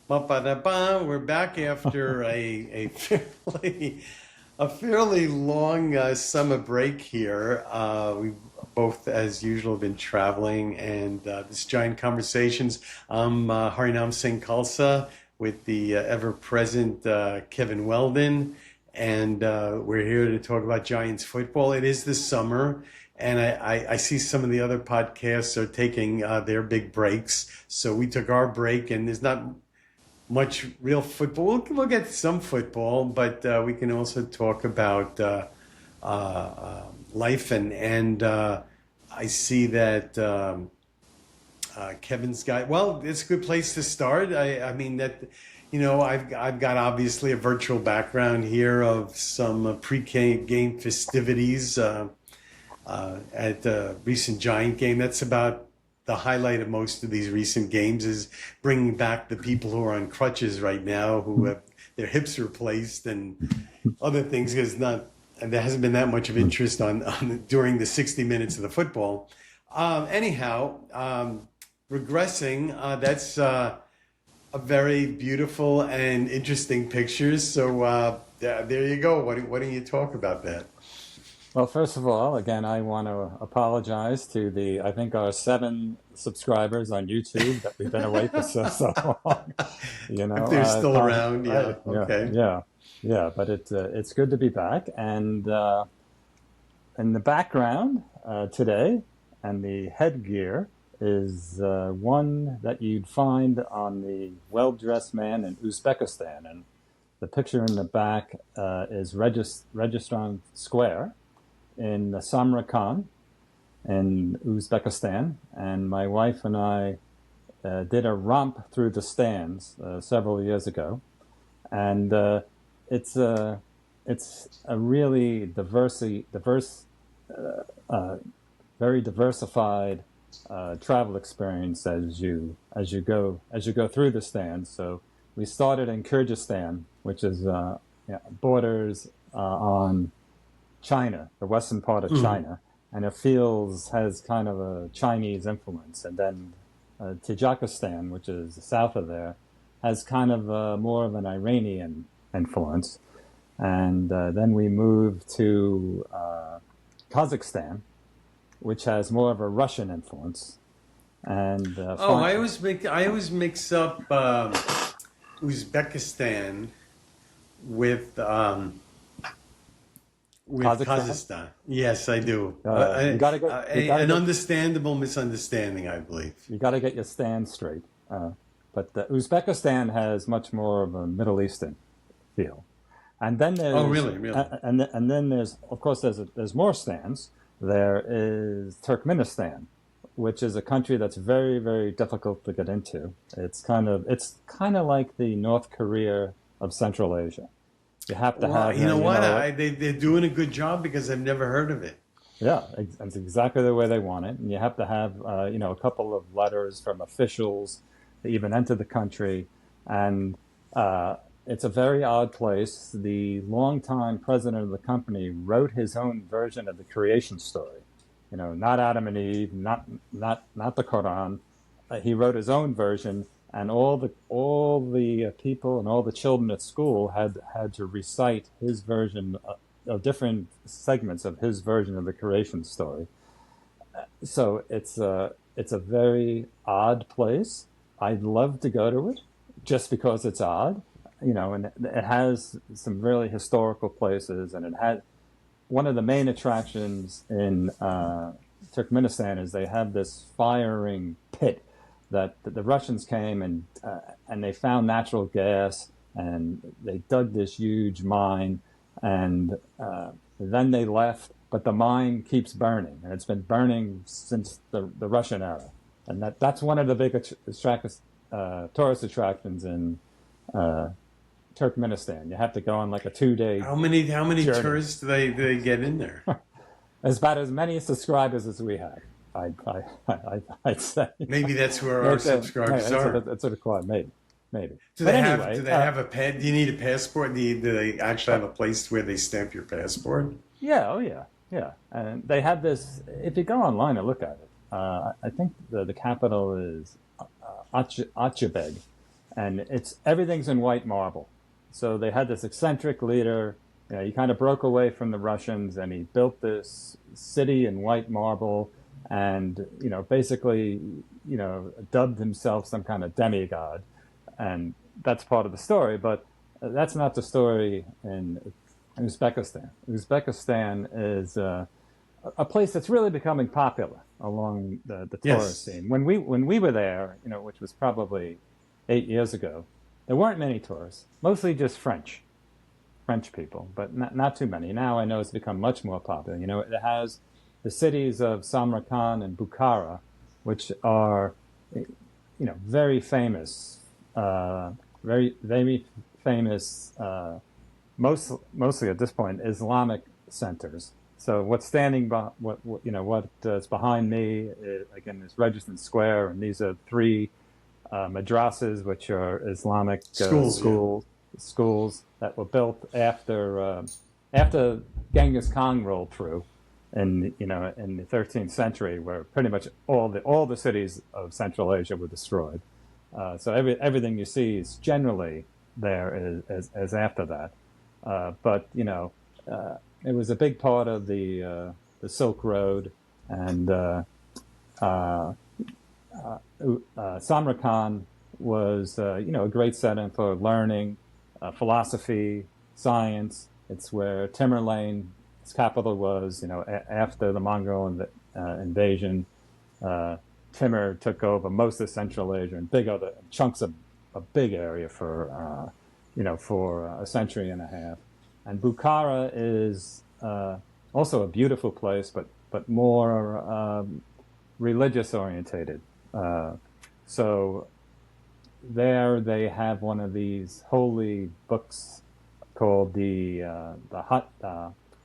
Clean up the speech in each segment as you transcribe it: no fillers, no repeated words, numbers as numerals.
Ba-ba-da-ba. We're back after a fairly long summer break here. We both, as usual, have been traveling, and this giant conversations. I'm Harinam Singh Khalsa with the ever-present Kevin Weldon, and we're here to talk about Giants football. It is the summer, and I see some of the other podcasts are taking their big breaks. So we took our break, and there's not much real football. We'll get some football, but we can also talk about life and I see that Kevin's got. Well, it's a good place to start. I mean that. I've got obviously a virtual background here of some pre-game festivities at the recent Giant game. That's about the highlight of most of these recent games is bringing back the people who are on crutches right now, who have their hips replaced and other things, because there hasn't been that much of interest on during the 60 minutes of the football. Regressing, that's a very beautiful and interesting pictures. So there you go. Why don't you talk about that? Well, first of all, again, I want to apologize to I think our 7 subscribers on YouTube that we've been away for so long. If they're still around, yeah, okay. Yeah, but it's good to be back. And in the background today, and the headgear is one that you'd find on the well-dressed man in Uzbekistan. And the picture in the back is Registran Square in Samarkand in Uzbekistan, and my wife and I did a romp through the stands several years ago, and it's a really very diversified travel experience as you go through the stands. So we started in Kyrgyzstan, which is borders on China, the western part of China, and it has kind of a Chinese influence. And then Tajikistan, which is south of there, has kind of more of an Iranian influence. And then we moved to Kazakhstan, which has more of a Russian influence. And I always mix up Uzbekistan with Kazakhstan. Yes, I do. An understandable misunderstanding, I believe. You got to get your stand straight. But Uzbekistan has much more of a Middle Eastern feel. And then there's really? And then there's, of course, there's more stands. There is Turkmenistan, which is a country that's very, very difficult to get into. It's kind of like the North Korea of Central Asia. You have to have. They're doing a good job because I've never heard of it. Yeah, it's exactly the way they want it, and you have to have a couple of letters from officials to even enter the country, and it's a very odd place. The longtime president of the company wrote his own version of the creation story. Not Adam and Eve, not the Quran. He wrote his own version. And all the people and all the children at school had to recite his version of different segments of his version of the creation story. So it's a very odd place. I'd love to go to it just because it's odd, and it has some really historical places, and it had one of the main attractions in Turkmenistan is they have this firing pit that the Russians came and they found natural gas, and they dug this huge mine, and then they left, but the mine keeps burning, and it's been burning since the Russian era, and that's one of the big tourist attractions in Turkmenistan. You have to go on like a 2-day. How many journey. Tourists do they get in there? About as many subscribers as we have. I'd say maybe that's where our subscribers are. That's sort of quiet, maybe. Do they have a pad? Do you need a passport? Do they actually have a place where they stamp your passport? Yeah, and they have this. If you go online and look at it, I think the capital is Achabeg, and everything's in white marble. So they had this eccentric leader. He kind of broke away from the Russians, and he built this city in white marble, and basically, dubbed himself some kind of demigod, and that's part of the story. But that's not the story in Uzbekistan. Uzbekistan is a place that's really becoming popular along the tourist Yes. scene. When we were there, which was probably 8 years ago, there weren't many tourists, mostly just French people, but not too many. Now I know it's become much more popular. It has the cities of Samarkand and Bukhara, which are, very famous, very famous, mostly at this point, Islamic centers. So what's what is behind me again is Regency Square, and these are three madrasas, which are Islamic Schools, yeah. schools that were built after Genghis Khan rolled through in the 13th century, where pretty much all the cities of Central Asia were destroyed. So everything you see is generally there as after that. But it was a big part of the Silk Road, and Samarkand was a great setting for learning, philosophy, science. It's where Tamerlane's capital was. After the Mongol invasion, Timur took over most of Central Asia and big other chunks of a big area for a century and a half. And Bukhara is also a beautiful place, but more religious orientated. So there they have one of these holy books called the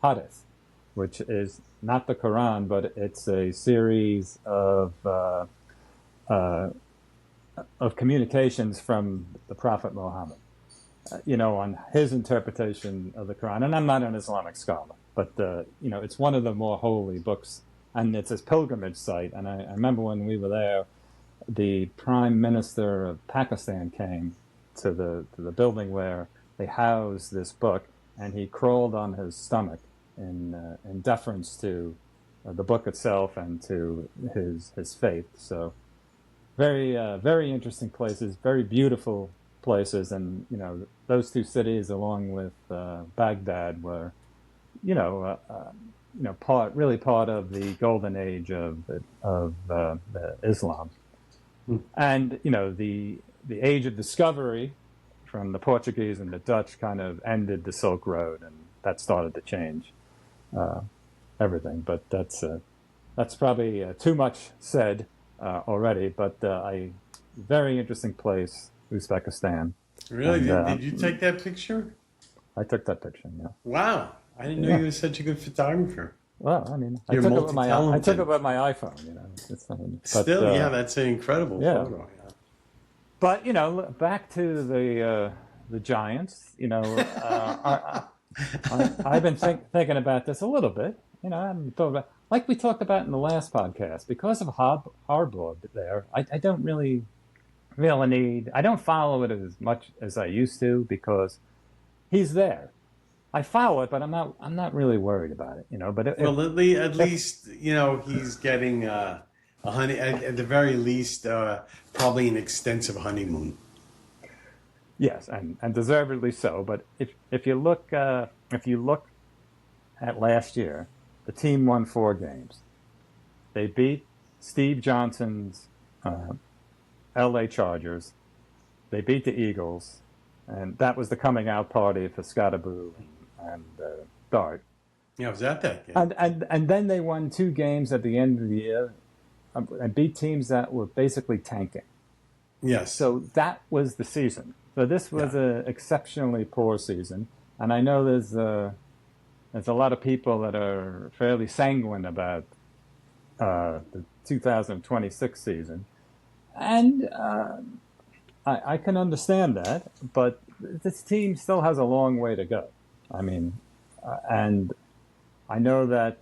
Hadith, which is not the Quran, but it's a series of communications from the Prophet Muhammad, on his interpretation of the Quran. And I'm not an Islamic scholar, but it's one of the more holy books, and it's a pilgrimage site. And I remember when we were there, the Prime Minister of Pakistan came to the building where they housed this book, and he crawled on his stomach in deference to the book itself and to his faith. So very very interesting places, very beautiful places, and those two cities, along with Baghdad, were part of the golden age of Islam. And the age of discovery from the Portuguese and the Dutch kind of ended the Silk Road, and that started to change everything. But that's probably too much said already. But very interesting place, Uzbekistan. Really? And, Did you take that picture? I took that picture. Yeah. Wow. I didn't know you were such a good photographer. Well, I mean, I You're took it with multi-talented. my iPhone. It's Still, that's an incredible photo. Yeah. But back to the Giants. I've been thinking about this a little bit. I haven't thought about, like we talked about in the last podcast, because of Harbaugh there. I don't really feel a need. I don't follow it as much as I used to because he's there. I follow it, but I'm not really worried about it. But At least he's getting a honey, at the very least, probably an extensive honeymoon. yes, and deservedly so. But if you look at last year, the team won 4 games. They beat Steve Johnson's L.A. Chargers. They beat the Eagles, and that was the coming out party for Scottaboo and Dart. Yeah, was that game? And then they won 2 games at the end of the year and beat teams that were basically tanking. Yes. So that was the season. So this was an exceptionally poor season, and I know there's a lot of people that are fairly sanguine about the 2026 season, and I can understand that, but this team still has a long way to go. I mean, and I know that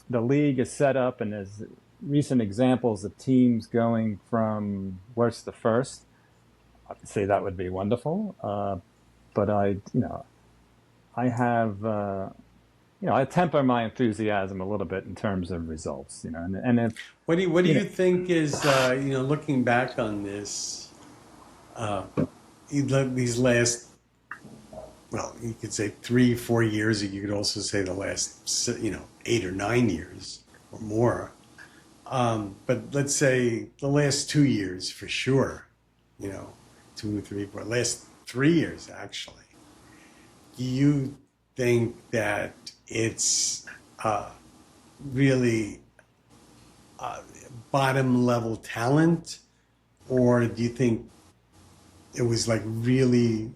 the league is set up, and there's recent examples of teams going from worst to first. obviously that would be wonderful. But I have, I temper my enthusiasm a little bit in terms of results, and if, What do you know, you think is looking back on this uh, these last, well, you could say 3 4 years, or you could also say the last 8 or 9 years or more. But let's say the last 2 years for sure. You know, 2 3 4 last 3 years actually. Do you think that it's really bottom level talent, or do you think it was like really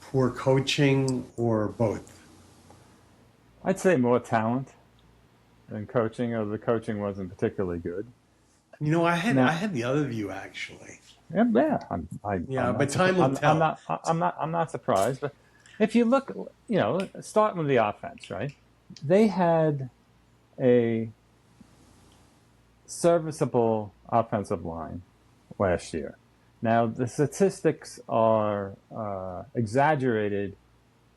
poor coaching, or both? I'd say more talent than coaching, or the coaching wasn't particularly good. I Now, had the other view actually. yeah, yeah, Yeah, I'm but not, time will tell. I'm not surprised. But if you look, starting with the offense, right? They had a serviceable offensive line last year. Now, the statistics are exaggerated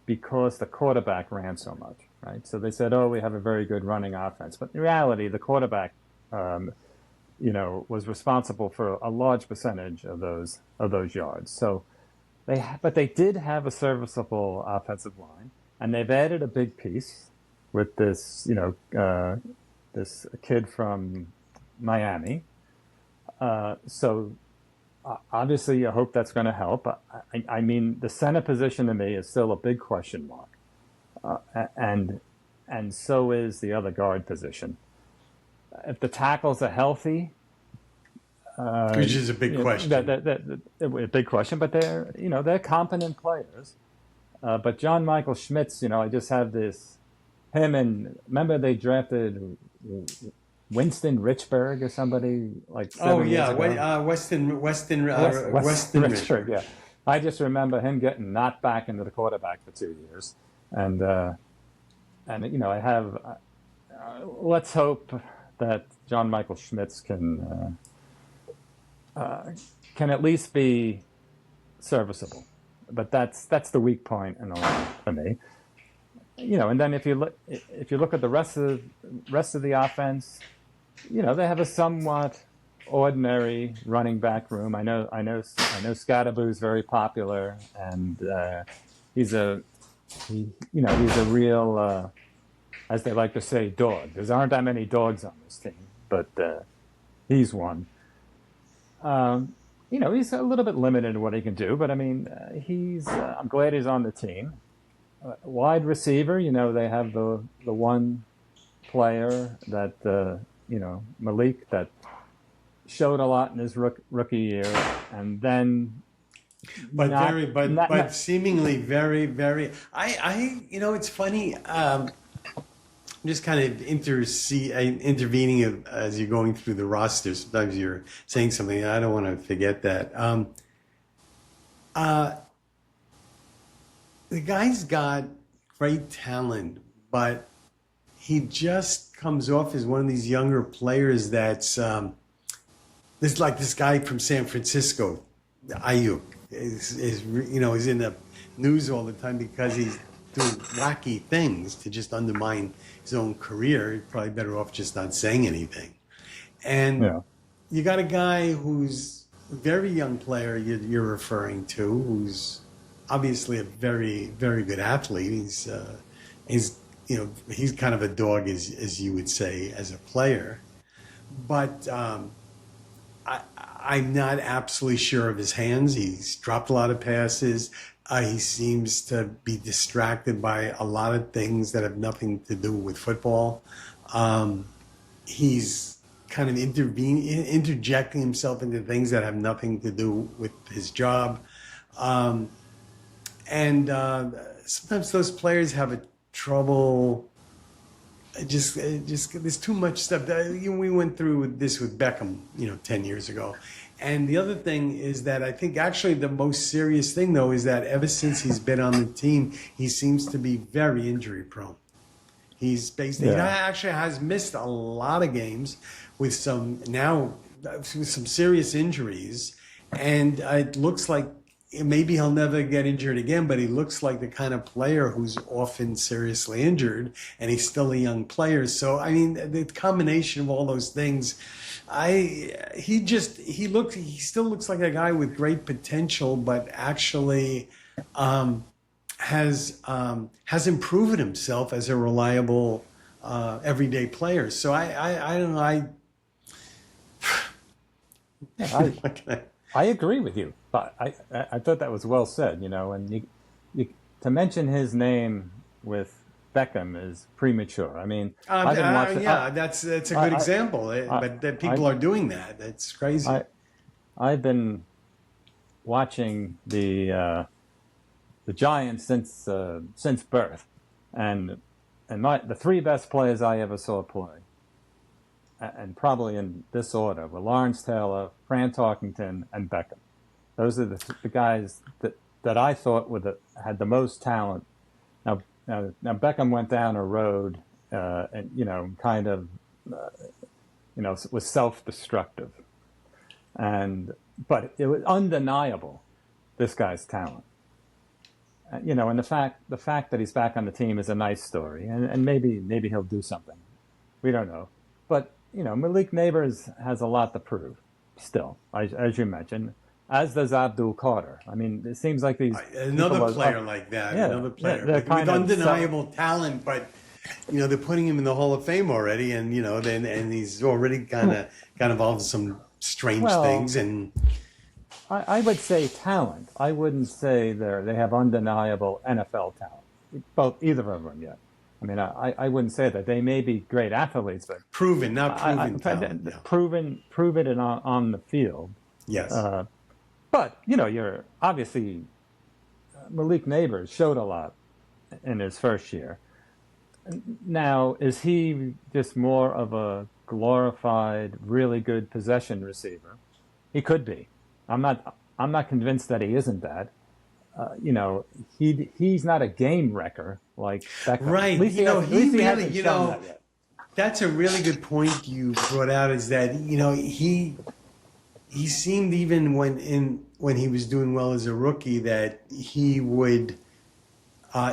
because the quarterback ran so much, right? So they said, oh, we have a very good running offense. But in reality, the quarterback, um, was responsible for a large percentage of those yards. So but they did have a serviceable offensive line, and they've added a big piece with this kid from Miami. So obviously, I hope that's going to help. I mean, the center position to me is still a big question mark, and so is the other guard position. If the tackles are healthy, Which is a big question. a big question. But they're competent players. But John Michael Schmitz, I just have this him and remember they drafted Winston Richburg or somebody like Oh 7 years yeah, ago. Weston Richburg, Richburg. yeah. I just remember him getting knocked back into the quarterback for 2 years, and I have. Let's hope that John Michael Schmitz can at least be serviceable, but that's the weak point in the line for me. And then if you look at the rest of the offense, they have a somewhat ordinary running back room. Scadaboo is very popular, and he's a he's a real as they like to say, dog. There aren't that many dogs on this team, but he's one. He's a little bit limited in what he can do, but I mean, I'm glad he's on the team. Wide receiver, they have the one player that Malik that showed a lot in his rookie year, and then But not very, but not seemingly very, very. It's funny. I'm just kind of intervening as you're going through the roster. Sometimes you're saying something. I don't want to forget that. Uh, the guy's got great talent, but he just comes off as one of these younger players that's this guy from San Francisco, Ayuk, is in the news all the time because he's doing wacky things to just undermine his own career. He's probably better off just not saying anything. And yeah. you got a guy who's a very young player you're referring to, who's obviously a very, very good athlete. He's kind of a dog, as you would say, as a player. But I'm not absolutely sure of his hands. He's dropped a lot of passes. He seems to be distracted by a lot of things that have nothing to do with football. He's kind of interjecting himself into things that have nothing to do with his job. And sometimes those players have a trouble. Just there's too much stuff. We went through this with Beckham, 10 years ago. And the other thing is that I think actually the most serious thing, though, is that ever since he's been on the team, he seems to be very injury prone. He Yeah. actually has missed a lot of games with some now with some serious injuries, and it looks like maybe he'll never get injured again. But he looks like the kind of player who's often seriously injured, and he's still a young player. So I mean, the combination of all those things, he still looks like a guy with great potential, but actually. Hasn't proven himself as a reliable everyday player. So I don't know. Yeah, I agree with you. But I thought that was well said. And to mention his name with Beckham is premature. I mean, I've been watching. Yeah, that's a good example. But that people are doing that. That's crazy. I've been watching the Giants since birth, and the three best players I ever saw play, and probably in this order, were Lawrence Taylor, Fran Tarkington, and Beckham. Those are the guys that I thought had the most talent. Now Beckham went down a road, and kind of, was self-destructive, but it was undeniable, this guy's talent. And the fact that he's back on the team is a nice story, and maybe he'll do something. We don't know, but Malik Nabers has a lot to prove still, as you mentioned, as does Abdul Carter. I mean, it seems like another player like that, another player with undeniable talent, but they're putting him in the Hall of Fame already, and and he's already kind of got involved in some strange things and. I would say talent. I wouldn't say they have undeniable NFL talent. Either of them yet. I mean, I wouldn't say that. They may be great athletes, but proven, not proven talent. Yeah. Proven it on the field. Yes. But you're obviously Malik Nabers showed a lot in his first year. Now, is he just more of a glorified, really good possession receiver? He could be. I'm not convinced that he isn't that. He's not a game wrecker like Beckham. Right. That's a really good point you brought out. Is that he seemed, even when he was doing well as a rookie, that he would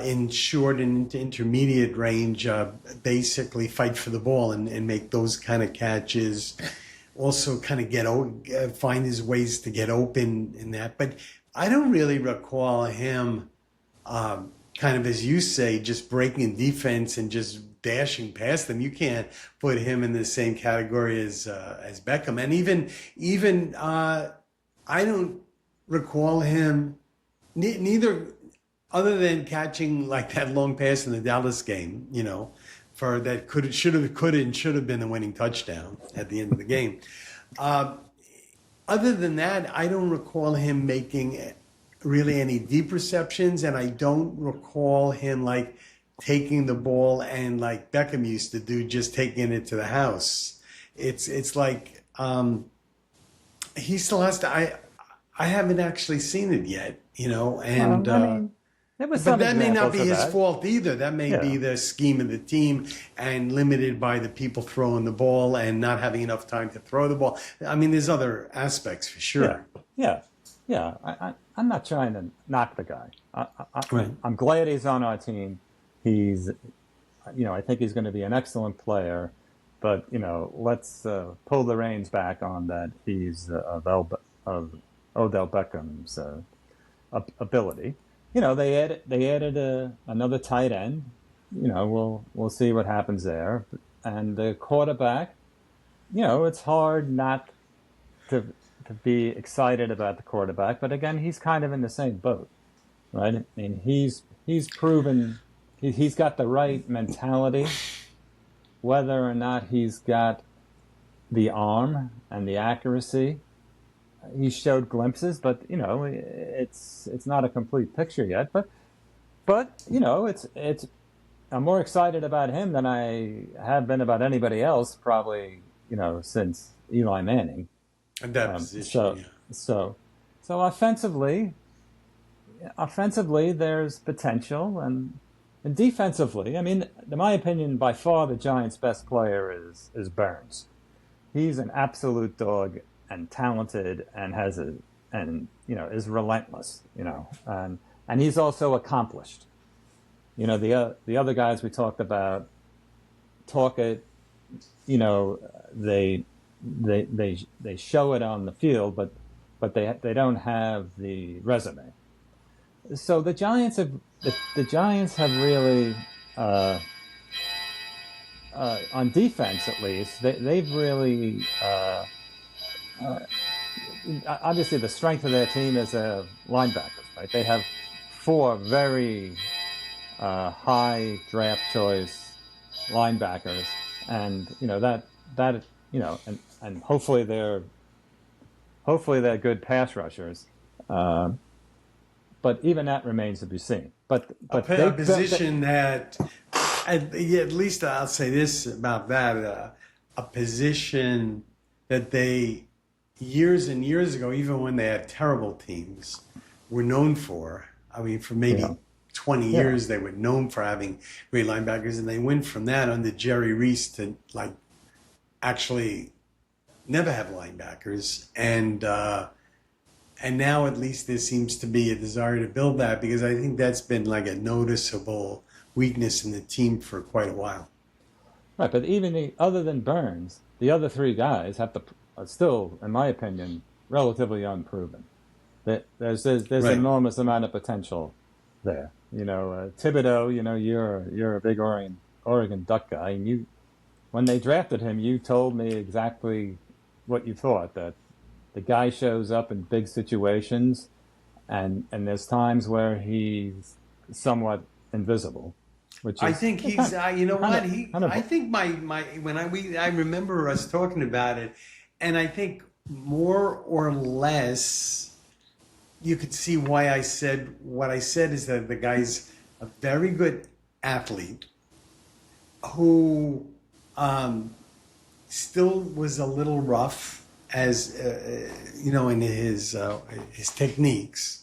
in short and intermediate range basically fight for the ball and make those kind of catches. Also kind of find his ways to get open in that. But I don't really recall him kind of, as you say, just breaking defense and just dashing past them. You can't put him in the same category as Beckham. And even I don't recall him neither, other than catching like that long pass in the Dallas game, for that could and should have been the winning touchdown at the end of the game. Other than that, I don't recall him making really any deep receptions, and I don't recall him like taking the ball and like Beckham used to do, just taking it to the house. It's like he still has to. I haven't actually seen it yet, and. But that may not be his fault either. That may be the scheme of the team and limited by the people throwing the ball and not having enough time to throw the ball. I mean, there's other aspects for sure. Yeah. I'm not trying to knock the guy. Right. I'm glad he's on our team. He's, I think he's going to be an excellent player. But, let's pull the reins back on that. He's of Odell Beckham's ability. They added another tight end. We'll see what happens there. And the quarterback, it's hard not to be excited about the quarterback. But again, he's kind of in the same boat, right? I mean, he's proven he's got the right mentality. Whether or not he's got the arm and the accuracy, he showed glimpses, but it's not a complete picture yet. But it's I'm more excited about him than I have been about anybody else, probably since Eli Manning. And that position. So offensively, there's potential, and defensively, I mean, in my opinion, by far the Giants' best player is Burns. he's an absolute dog and talented and has a and is relentless. And he's also accomplished. The other guys we talked about talk it. They show it on the field, but they don't have the resume. So the Giants have really on defense at least they've really obviously the strength of their team is linebackers, right? They have four very high draft choice linebackers, and and hopefully they're good pass rushers. But even that remains to be seen. But a position that, at least I'll say this about that, a position that they, years and years ago, even when they had terrible teams, were known for. I mean, for maybe 20 years, they were known for having great linebackers, and they went from that under Jerry Reese to actually never have linebackers. And now at least there seems to be a desire to build that, because I think that's been like a noticeable weakness in the team for quite a while. Right, but even other than Burns, the other three guys are still, in my opinion, relatively unproven. There's an enormous amount of potential there. Thibodeau, you're a big Oregon Duck guy, and when they drafted him, you told me exactly what you thought, that the guy shows up in big situations, and there's times where he's somewhat invisible. I think he's, I think I remember us talking about it, and I think more or less you could see why I said what I said, is that the guy's a very good athlete who still was a little rough as in his techniques.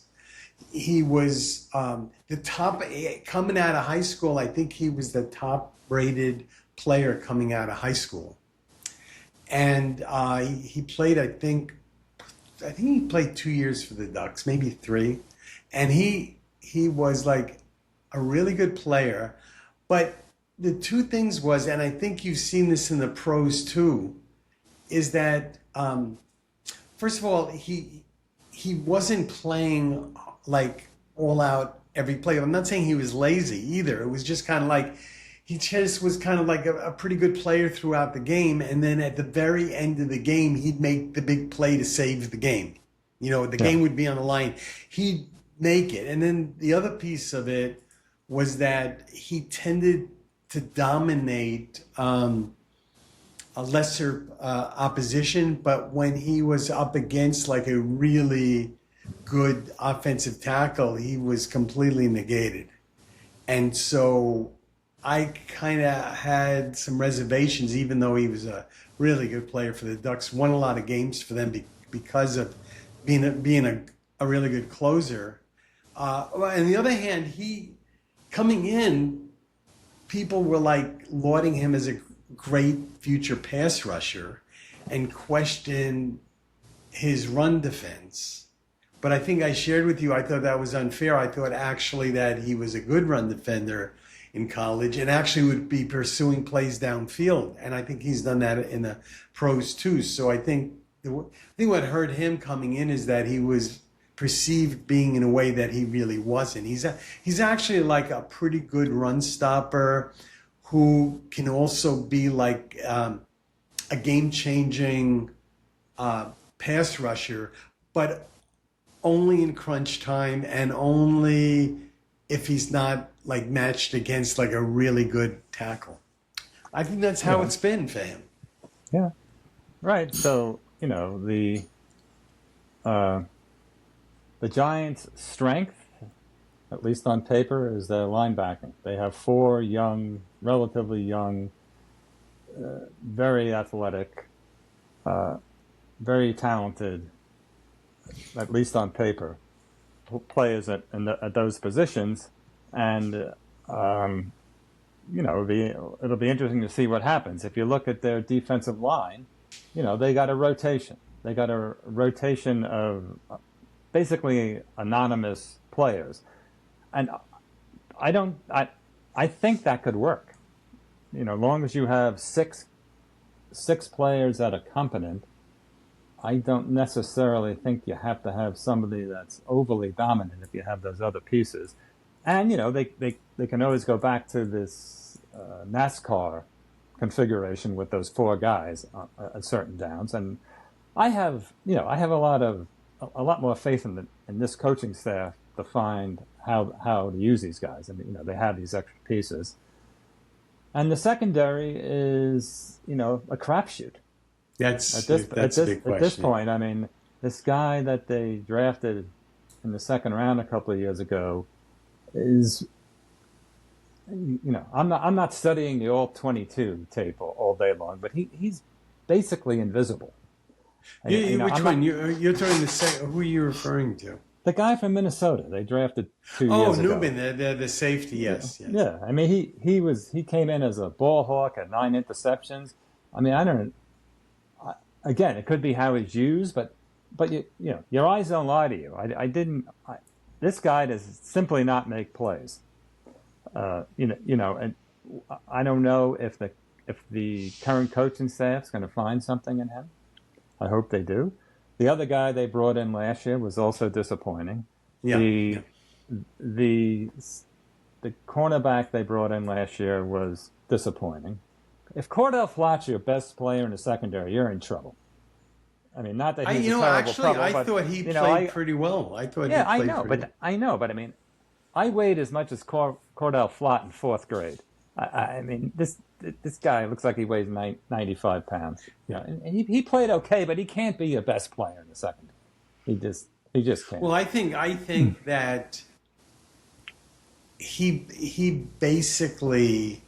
He was the top coming out of high school. I think he was the top rated player coming out of high school, and he played. I think he played 2 years for the Ducks, maybe 3, and he was like a really good player. But the two things was, and I think you've seen this in the pros too, is that first of all, he wasn't playing like all out every play. I'm not saying he was lazy either. It was just kind of like he just was kind of like a pretty good player throughout the game, and then at the very end of the game, he'd make the big play to save the game. The game would be on the line. He'd make it. And then the other piece of it was that he tended to dominate a lesser opposition, but when he was up against like a really good offensive tackle, he was completely negated. And so I kind of had some reservations, even though he was a really good player for the Ducks, won a lot of games for them because of being a really good closer. On the other hand, he coming in, people were like lauding him as a great future pass rusher and question his run defense. But I think I shared with you, I thought that was unfair. I thought actually that he was a good run defender in college and actually would be pursuing plays downfield. And I think he's done that in the pros too. So I think what hurt him coming in is that he was perceived being in a way that he really wasn't. He's actually like a pretty good run stopper who can also be like a game-changing pass rusher, but only in crunch time and only if he's not like matched against like a really good tackle. I think that's how it's been for him. Yeah, right. So the Giants' strength, at least on paper, is their linebacking. They have 4 relatively young, very athletic, very talented, at least on paper, players at those positions, and it'll be interesting to see what happens. If you look at their defensive line, they got a rotation. They got a rotation of basically anonymous players, and I don't. I think that could work. As long as you have six players at a component, I don't necessarily think you have to have somebody that's overly dominant if you have those other pieces. And, they can always go back to this NASCAR configuration with those four guys at certain downs. And I have a lot more faith in this coaching staff to find how to use these guys. I mean, they have these extra pieces. And the secondary is, a crapshoot. That's a big question. At this point, I mean, this guy that they drafted in the second round a couple of years ago is, I'm not studying the all 22 tape all day long, but he's basically invisible. Which one? You're talking who are you referring to? The guy from Minnesota they drafted 2 years ago. Newman, the safety, yes. Yeah, I mean he came in as a ball hawk at 9 interceptions. I mean, I don't. Again, it could be how he's used, but your eyes don't lie to you. This guy does simply not make plays. And I don't know if the current coaching staff's going to find something in him. I hope they do. The other guy they brought in last year was also disappointing. The cornerback they brought in last year was disappointing. If Cordell Flott's your best player in the secondary, you're in trouble. I mean, not that he's I thought he played pretty well. I know, but I mean, I weighed as much as Cordell Flott in fourth grade. I mean, this guy looks like he weighs 95 pounds. And he played okay, but he can't be your best player in the secondary. He just can't. Well, I think that he basically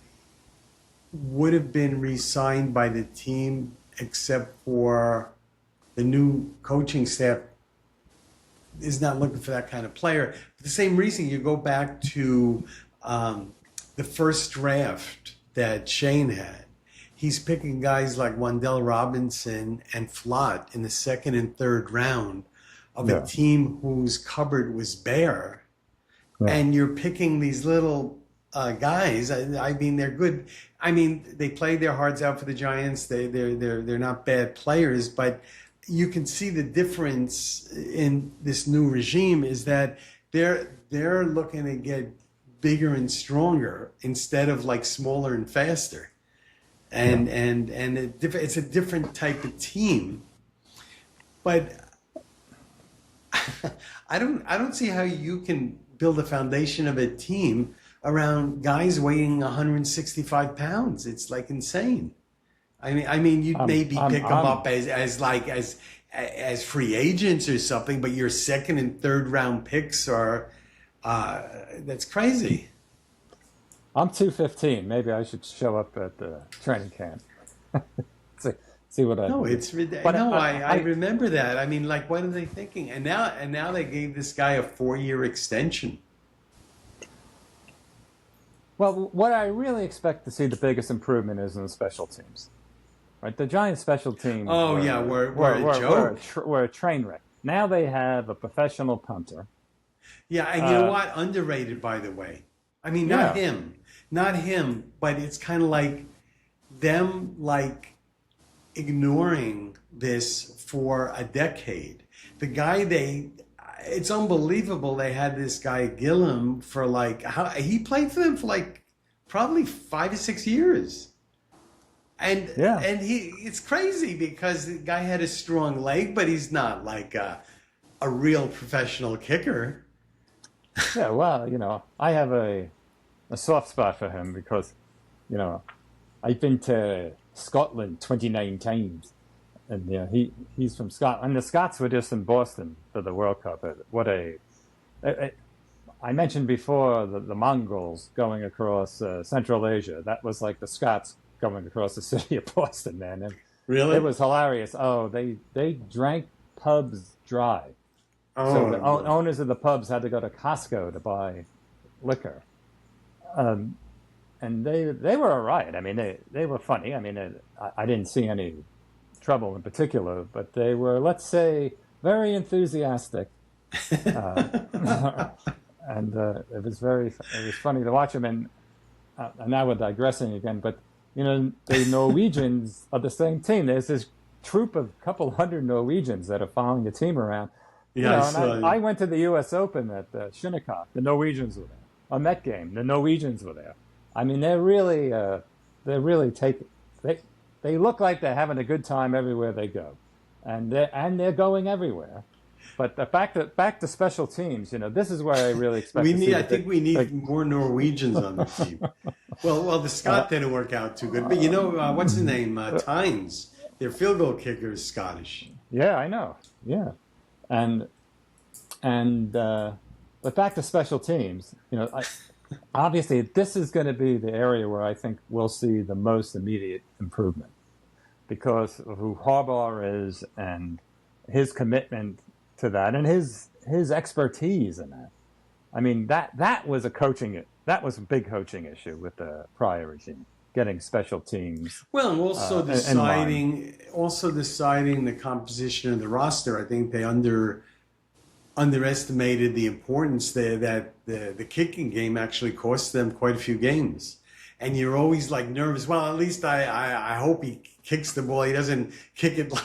would have been re-signed by the team except for the new coaching staff is not looking for that kind of player. For the same reason, you go back to the first draft that Shane had. He's picking guys like Wan'Dale Robinson and Flott in the second and third round of a team whose cupboard was bare. Yeah. And you're picking these little guys. I mean, they're good. I mean, they played their hearts out for the Giants. They're not bad players, but you can see the difference in this new regime is that they're looking to get bigger and stronger instead of like smaller and faster, and it's a different type of team. But I don't see how you can build a foundation of a team around guys weighing 165 pounds. It's like insane. I mean, you'd maybe pick them up as free agents or something, but your second and third round picks are that's crazy. I'm 215. Maybe I should show up at the training camp. see what I. No, it's I remember that. I mean, like, what are they thinking? And now they gave this guy a 4-year extension. Well, what I really expect to see the biggest improvement is in the special teams. Right, the Giants' special teams. Were a joke. Were a train wreck. Now they have a professional punter. Yeah, and you know what? Underrated, by the way. I mean, not him, but it's kind of like them ignoring this for a decade. The guy it's unbelievable they had this guy Gillum for he played for them for probably 5 or 6 years. And it's crazy because the guy had a strong leg, but he's not like a real professional kicker. Yeah, well, I have a soft spot for him because, I've been to Scotland 29 times, and he's from Scotland. And the Scots were just in Boston for the World Cup. I mentioned before the Mongols going across Central Asia. That was like the Scots going across the city of Boston, man. And really? It was hilarious. Oh, they drank pubs dry. Oh, so the owners of the pubs had to go to Costco to buy liquor. And they were all right. I mean, they were funny. I mean, I didn't see any trouble in particular, but they were, let's say, very enthusiastic. Uh, and it was funny to watch them. And now we're digressing again, but the Norwegians are the same team. There's this troop of a couple hundred Norwegians that are following the team around. Yeah, I And saw I it. went to the U.S. Open at Shinnecock. The Norwegians were there. On that game, the Norwegians were there. I mean, they're really taking. They look like they're having a good time everywhere they go, and they're going everywhere. But the fact that back to special teams, this is where I really expect We to see need. I the think big, we need big. more Norwegians on the team. Well, the Uh, Scot didn't work out too good. But what's his name? Tynes. Their field goal kicker is Scottish. yeah, I know. Yeah, and and but back to special teams. Obviously this is going to be the area where I think we'll see the most immediate improvement because of who Harbaugh is and his commitment to that and his expertise in that. I mean that was that was a big coaching issue with the prior regime, getting special teams Well, and also in line. deciding the composition of the roster. I think they underestimated the importance there that the kicking game actually cost them quite a few games. And you're always like nervous. Well, at least I hope he kicks the ball. He doesn't kick it like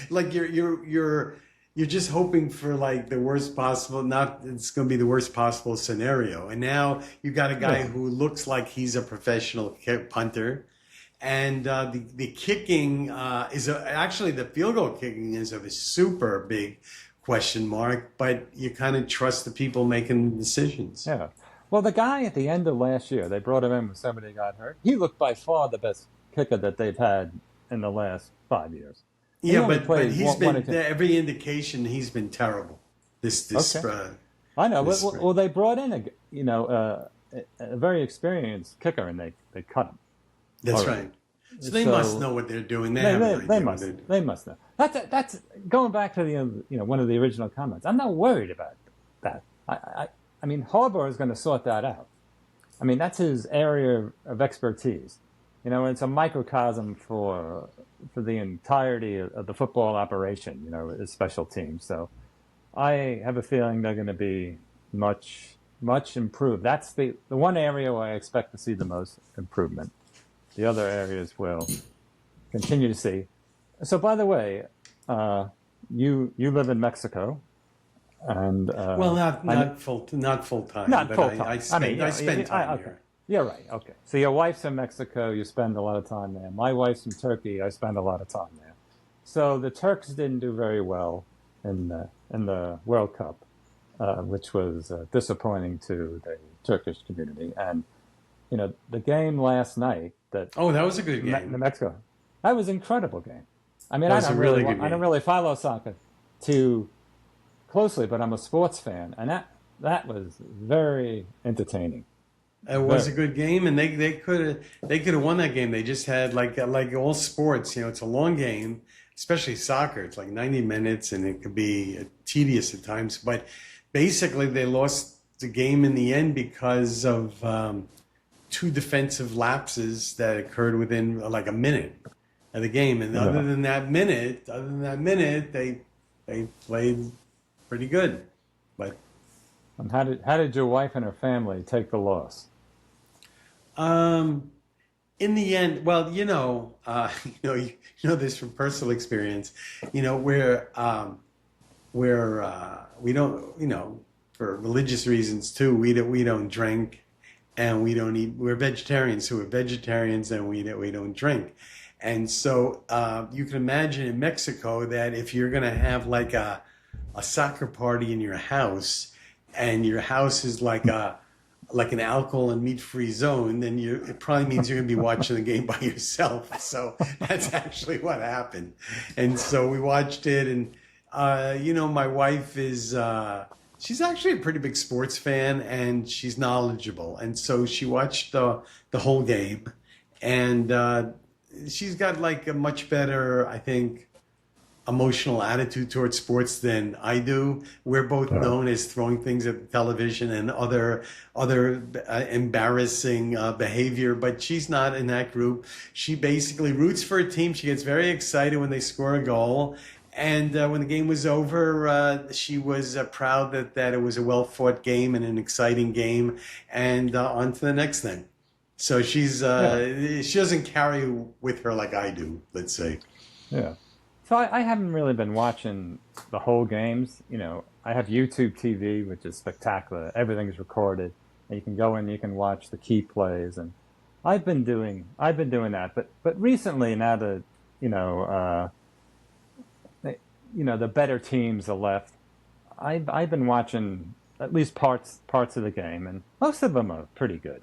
like you're just hoping for like the worst possible. Not it's going to be the worst possible scenario. And now you got a guy Yeah. who looks like he's a professional punter. And the kicking actually the field goal kicking is of a super big question mark, but you kind of trust the people making the decisions. Yeah. Well, the guy at the end of last year, they brought him in when somebody got hurt. He looked by far the best kicker that they've had in the last 5 years. He Yeah, only but played he's one been or two. every indication he's been terrible. This Okay, I know. this Well, spring. they brought in a very experienced kicker, and they cut him That's already. right. So they must So know what they're doing. They they, have they, an they idea what they're must doing. they must know. That's going back to the one of the original comments. I'm not worried about that. I mean Harbaugh is going to sort that out. I mean that's his area of expertise. It's a microcosm for the entirety of the football operation. His special teams. So I have a feeling they're going to be much improved. That's the one area where I expect to see the most improvement. The other areas will continue to see. So, by the way, you live in Mexico, and Well, I not full time, not but full I time. I mean, spend I spend time okay, here. you're right. Okay, so your wife's in Mexico. You spend a lot of time there. My wife's in Turkey. I spend a lot of time there. So the Turks didn't do very well in the World Cup, which was disappointing to the Turkish community. And the game last night that Oh, that was a good New game. Mexico, that was an incredible game. I mean, That was a really good I don't game. really follow soccer too closely, but I'm a sports fan, and that was very entertaining. It was Very. a good game, and they could have won that game. They just had like all sports, it's a long game, especially soccer. It's like 90 minutes, and it could be tedious at times. But basically, they lost the game in the end because of two defensive lapses that occurred within like a minute of the game. And Yeah. other than that minute, they played pretty good. But And how did your wife and her family take the loss? Um, in the end, well, you know this from personal experience. We don't, for religious reasons too. We don't drink, and we don't eat. We're vegetarians, so we're vegetarians, and we don't drink. And so you can imagine in Mexico that if you're going to have like a soccer party in your house, and your house is like an alcohol and meat free zone, then it probably means you're going to be watching the game by yourself. So that's actually what happened. And so we watched it, and my wife is she's actually a pretty big sports fan, and she's knowledgeable, and so she watched the whole game, and she's got like a much better, I think, emotional attitude towards sports than I do. We're both Yeah. known as throwing things at the television and other embarrassing behavior, but she's not in that group. She basically roots for a team. She gets very excited when they score a goal. And when the game was over, she was proud that it was a well-fought game and an exciting game, and on to the next thing. So Yeah. she doesn't carry with her like I do, let's say. Yeah. So I haven't really been watching the whole games. You know, I have YouTube TV, which is spectacular. Everything's recorded, and you can go in, you can watch the key plays, and I've been doing that. But recently, now that you know, the better teams are left, I've been watching at least parts of the game, and most of them are pretty good.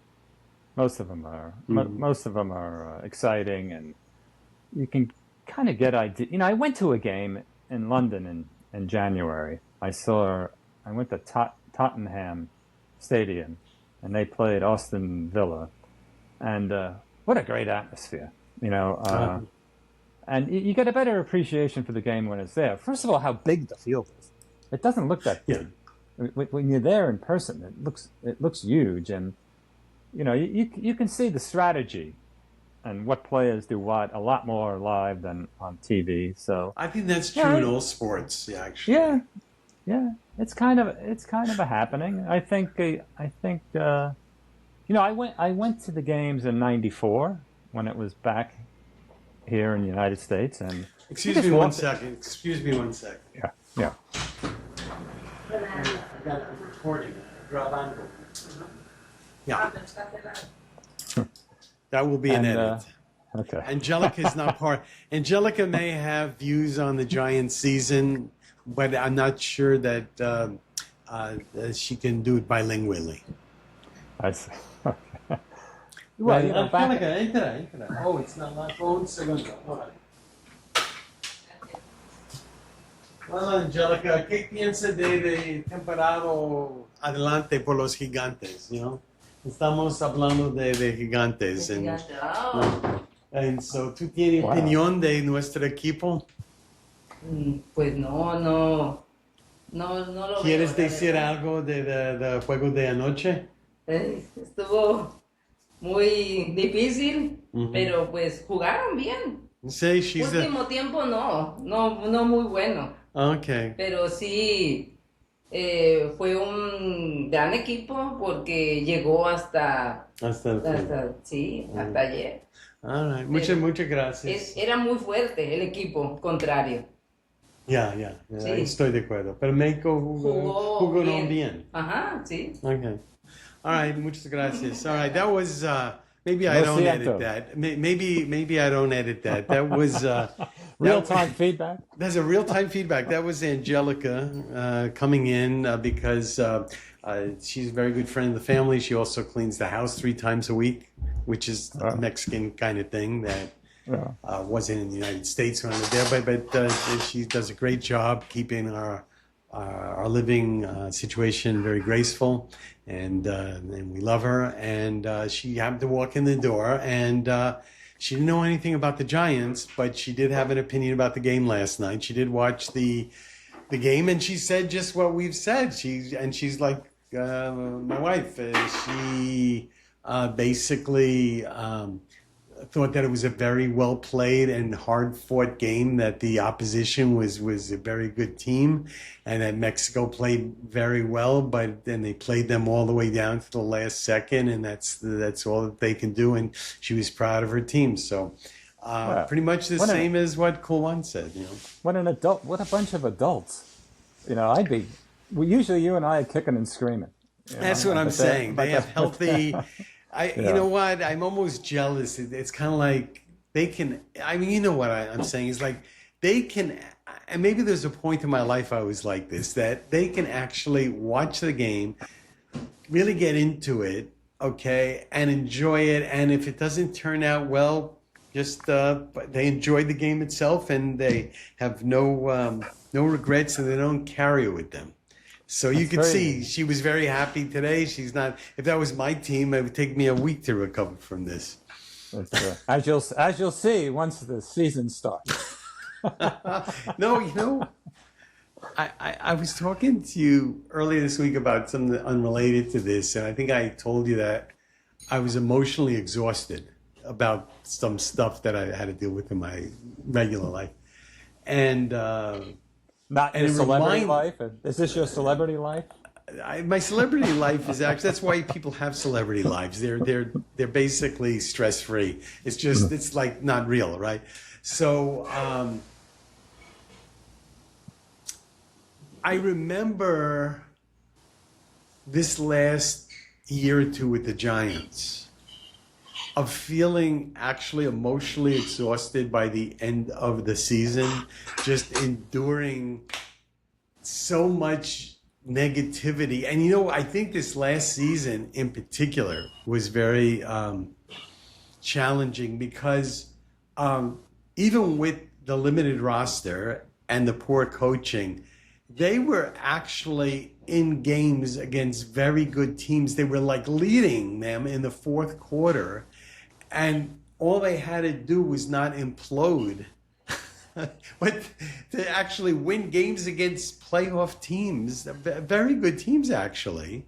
Most of them are exciting, and you can kind of get idea. You know, I went to a game in London in January. I went to Tottenham Stadium, and they played Aston Villa, and what a great atmosphere. You know, and you get a better appreciation for the game when it's there. First of all, how big the field is. It doesn't look that Yeah. big. When you're there in person, it looks huge, and you know you can see the strategy and what players do what a lot more live than on TV. So I think that's true yeah, in all sports, yeah, actually. yeah, yeah. It's kind of a happening. I went to the games in '94 when it was back here in the United States, and you Excuse just me one walked. second. Excuse me one second. Yeah, yeah. I got a recording. Grabando. Yeah, that will be an And edit. okay. Angelica is not part. Angelica may have views on the Giants season, but I'm not sure that she can do it bilingually. I see. Okay. Well, back. entra. Oh, it's not like un segundo. Well, Angelica, ¿qué piensa de temporada adelante por los gigantes? You know, estamos hablando de gigantes. And so, ¿tú tienes Wow. opinión de nuestro equipo? Pues no lo ¿Quieres veo, la decir verdad. algo de juego de anoche? Estuvo muy difícil, Ujú. pero pues jugaron bien. Sí, she's a... Último tiempo no muy bueno, Okay. pero sí fue un gran equipo porque llegó Hasta el fin. hasta ayer. All right. Muchas gracias. Era muy fuerte el equipo contrario. Ya, Sí. estoy de acuerdo. Pero México jugó bien. Ajá, sí. Okay. All right, muchas gracias. All right, that was maybe I Lo don't edit siento. that. Maybe I don't edit that. That was Real-time feedback. That's a real-time feedback. That was Angelica coming in because she's a very good friend of the family. She also cleans the house 3 times a week, which is a Mexican kind of thing that Yeah. wasn't in the United States when I was there. But she does a great job keeping our living situation very graceful, and we love her. And she happened to walk in the door, and she didn't know anything about the Giants, but she did have an opinion about the game last night. She did watch the game, and she said just what we've said. She's like my wife. She basically thought that it was a very well played and hard fought game, that the opposition was a very good team, and that Mexico played very well, but then they played them all the way down to the last second, and that's all that they can do. And she was proud of her team. So pretty much the same as what Kulwan said, you know. What a bunch of adults. You know, usually you and I are kicking and screaming. You That's know, what I'm but saying. They have but- healthy. You Yeah. know what? I'm almost jealous. It's kind of like they can. I mean, you know what I'm saying? It's like they can. And maybe there's a point in my life I was like this, that they can actually watch the game, really get into it, okay, and enjoy it. And if it doesn't turn out well, just they enjoy the game itself, and they have no regrets, and they don't carry it with them. So you could see she was very happy today. She's not. If that was my team, it would take me a week to recover from this. As you'll see once the season starts. No, I was talking to you earlier this week about something unrelated to this, and I think I told you that I was emotionally exhausted about some stuff that I had to deal with in my regular life. And Not and your it celebrity remind life? Is this your celebrity life? my celebrity life is actually that's why people have celebrity lives. They're basically stress free. It's just it's like not real, right? So I remember this last year or two with the Giants of feeling actually emotionally exhausted by the end of the season, just enduring so much negativity. And I think this last season in particular was very challenging because even with the limited roster and the poor coaching, they were actually in games against very good teams. They were like leading them in the fourth quarter, and all they had to do was not implode, but to actually win games against playoff teams, very good teams actually.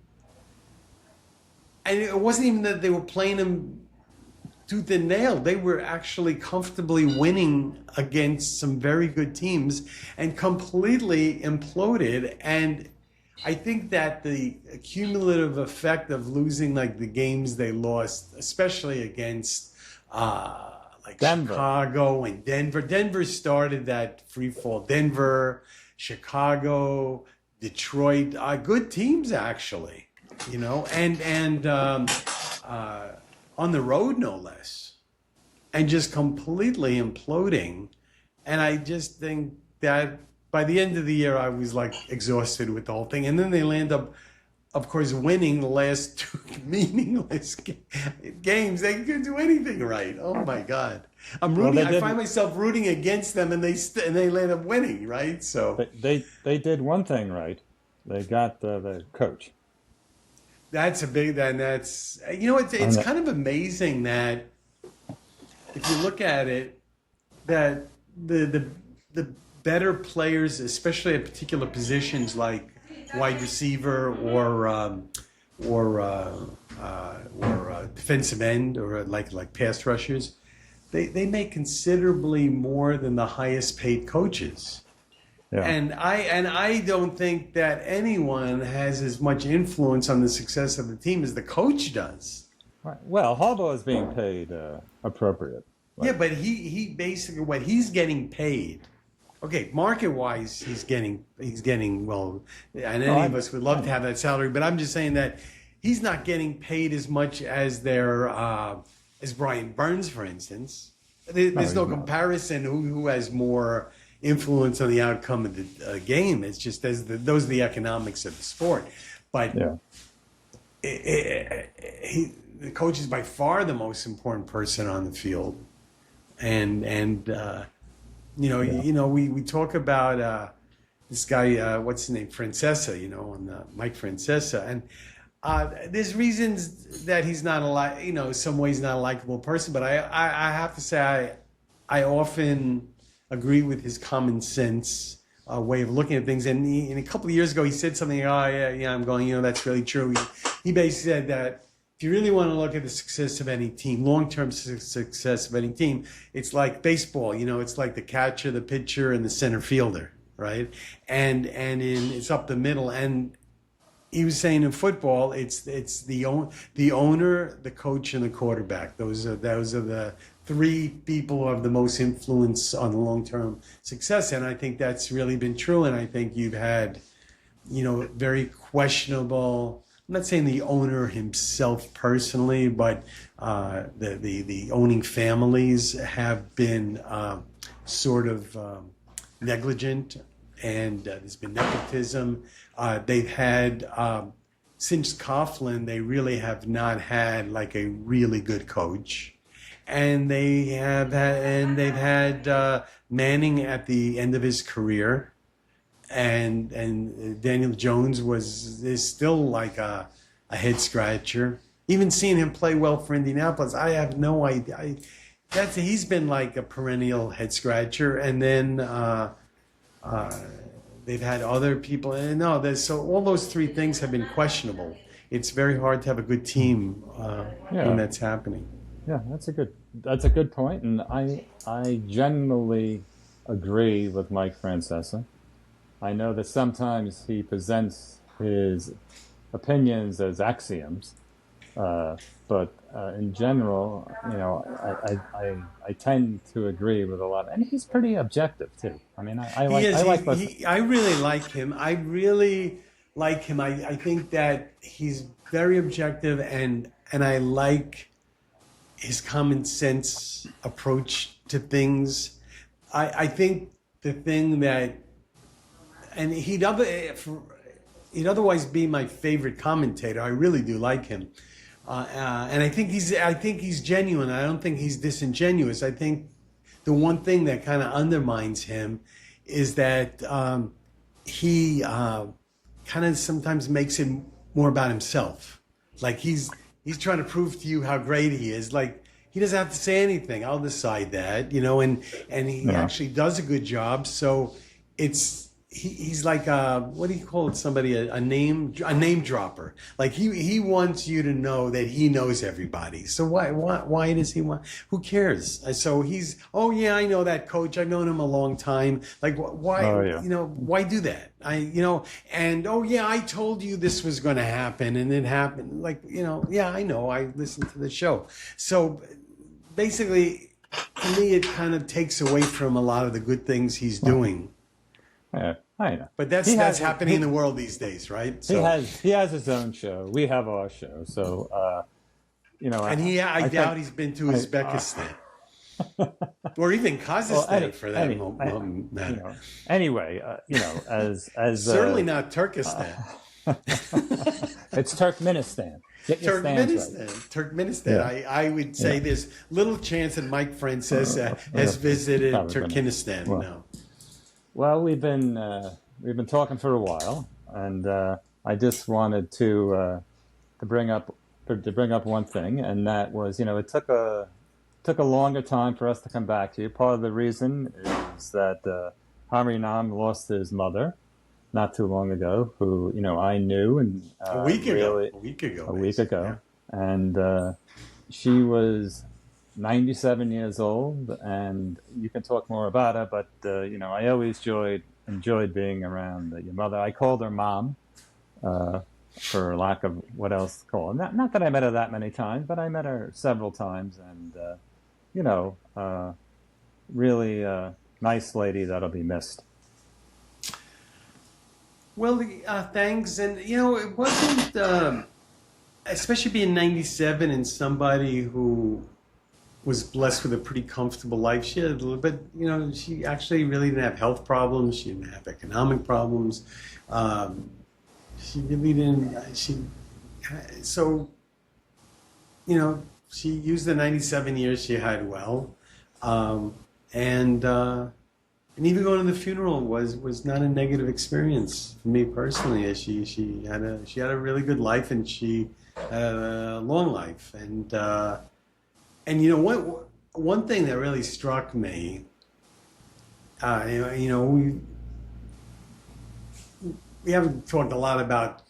And it wasn't even that they were playing them tooth and nail. They were actually comfortably winning against some very good teams and completely imploded. And I think that the cumulative effect of losing like the games they lost, especially against like Denver. Chicago and Denver. Denver started that free fall. Denver, Chicago, Detroit, good teams actually, and on the road no less, and just completely imploding. And I just think that by the end of the year, I was like exhausted with the whole thing. And then they land up, of course, winning the last two meaningless games. They couldn't do anything right. Oh my God! I'm rooting. I find myself rooting against them, and they land up winning. Right? So they did one thing right. They got the coach. That's a big. Then that's it's kind of amazing that if you look at it, that the better players, especially at particular positions like wide receiver or defensive end or like pass rushers, they make considerably more than the highest paid coaches. Yeah. And I don't think that anyone has as much influence on the success of the team as the coach does. Right. Well, Harbaugh is being paid appropriate. Right? Yeah, but he basically what he's getting paid. Okay, market wise, he's getting well, and any of us would love to have that salary. But I'm just saying that he's not getting paid as much as as Brian Burns, for instance. There's no comparison who has more influence on the outcome of the game. It's just those are the economics of the sport. But the coach is by far the most important person on the field, and we talk about this guy, what's his name, Francesa, Mike Francesa, and there's reasons that he's not some ways not a likable person, but I have to say I often agree with his common sense way of looking at things. And a couple of years ago, he said something, I'm going, that's really true. He basically said that if you really want to look at the success of any team, long-term success of any team, it's like baseball, it's like the catcher, the pitcher, and the center fielder, right? And it's up the middle. And he was saying in football, it's the owner, the coach, and the quarterback. Those are the three people who have the most influence on the long-term success. And I think that's really been true. And I think you've had, very questionable, I'm not saying the owner himself personally, but the owning families have been sort of negligent, and there's been nepotism. They've had, since Coughlin, they really have not had like a really good coach. And they've had Manning at the end of his career, and Daniel Jones is still like a head scratcher. Even seeing him play well for Indianapolis, I have no idea. he's been like a perennial head scratcher, and then they've had other people, and no, so all those three things have been questionable. It's very hard to have a good team when Yeah, that's happening. yeah, that's a good point, and I generally agree with Mike Francesa. I know that sometimes he presents his opinions as axioms, but in general, I tend to agree with a lot, and he's pretty objective too. I mean, I He like is. I like listen. I really like him. I really like him. I think that he's very objective, and I like his common sense approach to things. I think the thing that, and he'd otherwise be my favorite commentator. I really do like him, and I think he's genuine. I don't think he's disingenuous. I think the one thing that kind of undermines him is that he kind of sometimes makes it more about himself. Like he's trying to prove to you how great he is. Like he doesn't have to say anything. I'll decide that, and he Yeah. actually does a good job. So he's like what do you call it? Somebody a name dropper. Like he wants you to know that he knows everybody. So why does he want? Who cares? So he's, oh yeah, I know that coach. I've known him a long time. Like why? Oh, yeah. Why do that? And oh yeah, I told you this was going to happen, and it happened. Like yeah, I know. I listened to the show. So basically, to me, it kind of takes away from a lot of the good things he's doing. Yeah, I know. But that's happening in the world these days, right? So, He has his own show. We have our show. So and I doubt he's been to Uzbekistan or even Kazakhstan for that matter. Anyway, as Certainly not Turkestan. it's Turkmenistan. Get your stands right. Turkmenistan. Yeah. I would say there's little chance that Mike Francesa has visited Turkmenistan. No. Well, we've been talking for a while, and I just wanted to bring up one thing, and that was, it took a longer time for us to come back to you. Part of the reason is that Harinam lost his mother not too long ago, who I knew, and a week ago, yeah. And she was 97 years old, and you can talk more about her, but I always enjoyed being around your mother. I called her mom, for lack of what else to call her. Not that I met her that many times, but I met her several times, and really nice lady that'll be missed. Well, thanks, and it wasn't, especially being 97 and somebody who was blessed with a pretty comfortable life. She had a little bit, she actually really didn't have health problems. She didn't have economic problems. She really didn't, so, she used the 97 years she had well. And even going to the funeral was not a negative experience for me personally. As she had a really good life, and she had a long life. And one thing that really struck me, we haven't talked a lot about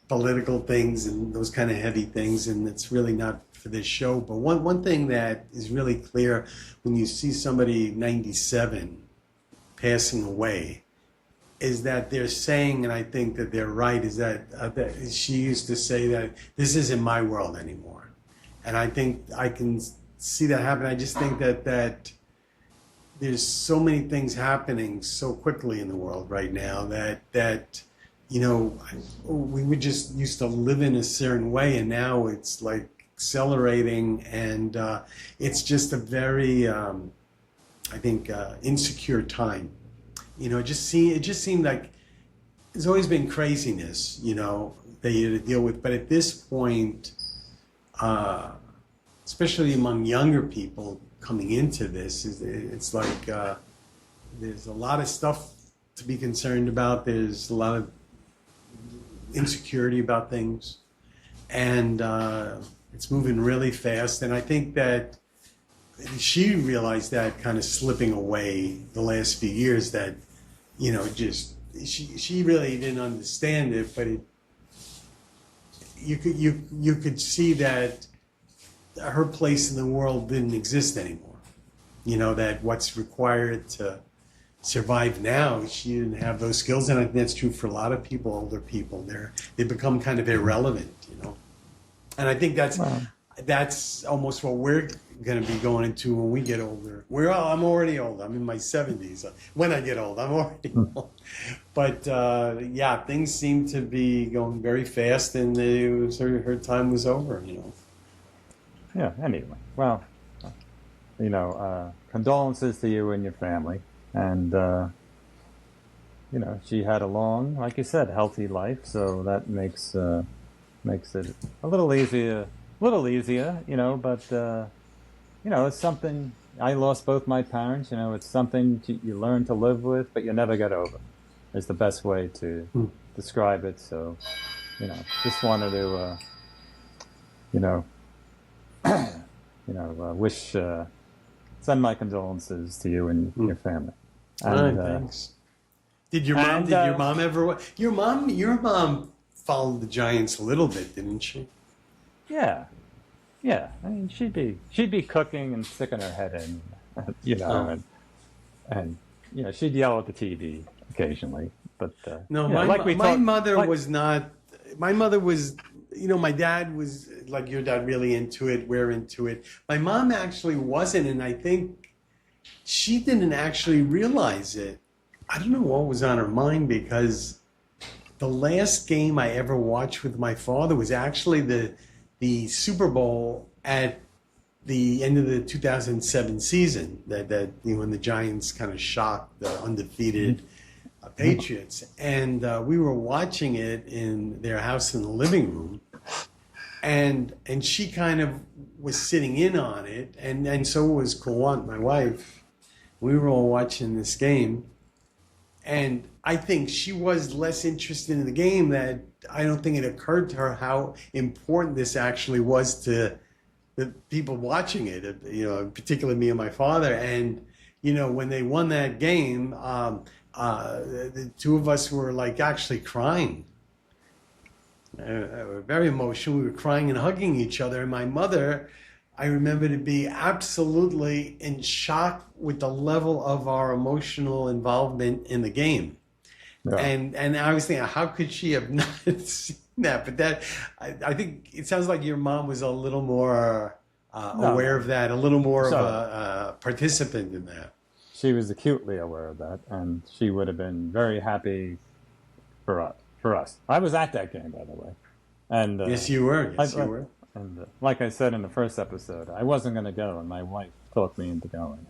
political things and those kind of heavy things, and it's really not for this show. But one thing that is really clear when you see somebody 97 passing away is that they're saying, and I think that they're right, is that she used to say that this isn't my world anymore. And I think I can see that happen. I just think that there's so many things happening so quickly in the world right now that we would just used to live in a certain way, and now it's like accelerating, and it's just a very I think insecure time. It just seemed like there's always been craziness, that you had to deal with, but at this point, especially among younger people coming into this, it's like there's a lot of stuff to be concerned about. There's a lot of insecurity about things, and it's moving really fast. And I think that she realized that kind of slipping away the last few years, that just she really didn't understand it, but you could see that her place in the world didn't exist anymore. That what's required to survive now, she didn't have those skills, and I think that's true for a lot of people, older people. They become kind of irrelevant, and I think that's almost what we're going to be going into when we get older. I'm already old. I'm in my 70s. When I get old, I'm already old. But things seem to be going very fast, and her time was over. Yeah. Anyway, well, condolences to you and your family, and she had a long, like you said, healthy life, so that makes it a little easier. But it's something. I lost both my parents. It's something you learn to live with, but you never get over. Is the best way to describe it. So, just wanted to, send my condolences to you and your family. And, thanks. Did your mom ever? Your mom followed the Giants a little bit, didn't she? Yeah. I mean, she'd be cooking and sticking her head in, and she'd yell at the TV occasionally. But no, my mother was not. My mother was. My dad was like your dad, really into it. We're into it. My mom actually wasn't, and I think she didn't actually realize it. I don't know what was on her mind, because the last game I ever watched with my father was actually the Super Bowl at the end of the 2007 season, that when the Giants kind of shocked the undefeated Patriots, and we were watching it in their house in the living room, and she kind of was sitting in on it, and so was Kawant, my wife. We were all watching this game, and I think she was less interested in the game. That I don't think it occurred to her how important this actually was to the people watching it, particularly me and my father. And, when they won that game, the two of us were like actually crying. Very emotional. We were crying and hugging each other. And my mother, I remember, to be absolutely in shock with the level of our emotional involvement in the game. Yeah. And I was thinking, how could she have not seen that? But I think it sounds like your mom was a little more aware of that, a little more of a participant in that. She was acutely aware of that, and she would have been very happy for us. I was at that game, by the way. And yes, you were. Yes, you were. And like I said in the first episode, I wasn't going to go, and my wife talked me into going.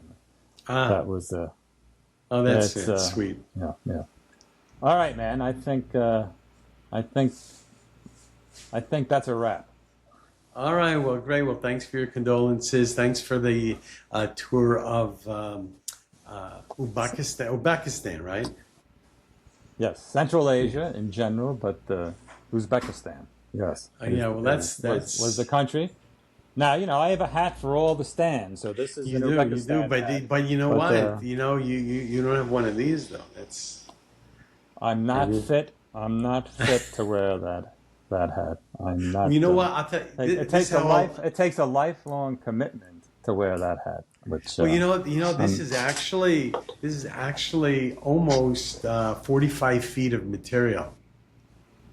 That was that's sweet. Yeah. All right, man. I think that's a wrap. All right. Well, great. Well, thanks for your condolences. Thanks for the tour of Uzbekistan, right? Yes, Central Asia in general, but Uzbekistan. Yes. Yeah. Well, that's was the country. Now, I have a hat for all the stands, so this is Uzbekistan. You do, but you know what? You don't have one of these though. I'm not fit. I'm not fit to wear that hat. I'm not. You know what? I'll tell you. It takes a lifelong commitment to wear that hat. Which, this is actually almost 45 feet of material.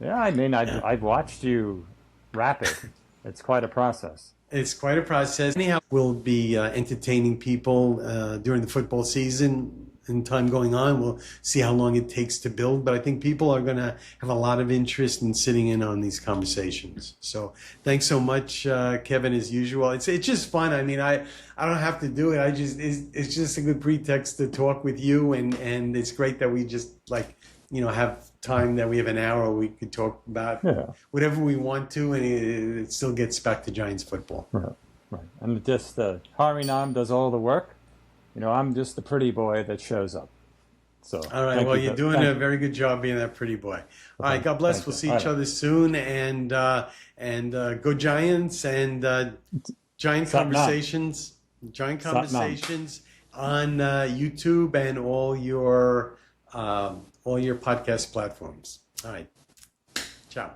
Yeah, I mean, I've watched you wrap it. It's quite a process. It's quite a process. Anyhow, we'll be entertaining people during the football season. In time going on, we'll see how long it takes to build, but I think people are going to have a lot of interest in sitting in on these conversations. So thanks so much, Kevin, as usual. It's just fun. I mean, I don't have to do it. It's just a good pretext to talk with you, and it's great that we just have time, that we have an hour we could talk about whatever we want to, and it still gets back to Giants football. Right. And just Harinam does all the work. I'm just the pretty boy that shows up. So, all right. Well, you're doing a very good job being that pretty boy. All right. God bless. We'll see each other soon, and go Giants, and Giant Conversations. Giant Satnam. Conversations on YouTube and all your podcast platforms. All right. Ciao.